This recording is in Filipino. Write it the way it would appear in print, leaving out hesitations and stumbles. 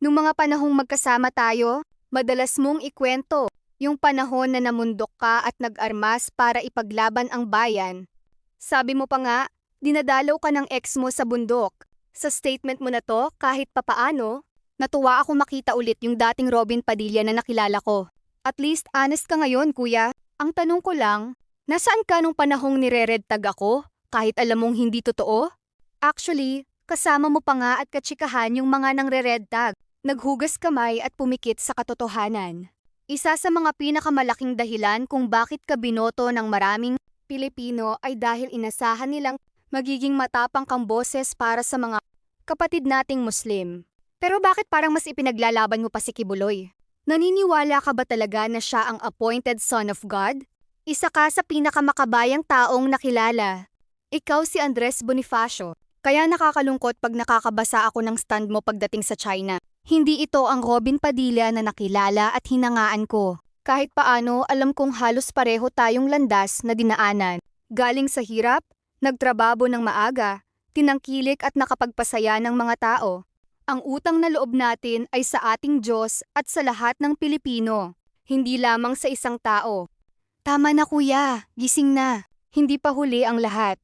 Nung mga panahong magkasama tayo, madalas mong ikwento yung panahon na namundok ka at nag-armas para ipaglaban ang bayan. Sabi mo pa nga, dinadalaw ka ng ex mo sa bundok. Sa statement mo na to, kahit papaano, natuwa ako makita ulit yung dating Robin Padilla na nakilala ko. At least honest ka ngayon, kuya. Ang tanong ko lang, nasaan ka nung panahong nire-red tag ako, kahit alam mong hindi totoo? Actually, kasama mo pa nga at katsikahan yung mga nangre-red tag. Naghugas kamay at pumikit sa katotohanan. Isa sa mga pinakamalaking dahilan kung bakit ka binoto ng maraming Pilipino ay dahil inasahan nilang magiging matapang kang boses para sa mga kapatid nating Muslim. Pero bakit parang mas ipinaglalaban mo pa si Kibuloy? Naniniwala ka ba talaga na siya ang appointed son of God? Isa ka sa pinakamakabayang taong nakilala. Ikaw si Andres Bonifacio. Kaya nakakalungkot pag nakakabasa ako ng stand mo pagdating sa China. Hindi ito ang Robin Padilla na nakilala at hinangaan ko. Kahit paano, alam kong halos pareho tayong landas na dinaanan. Galing sa hirap, nagtrabaho ng maaga, tinangkilik at nakapagpasaya ng mga tao. Ang utang na loob natin ay sa ating Diyos at sa lahat ng Pilipino, hindi lamang sa isang tao. Tama na kuya, gising na. Hindi pa huli ang lahat.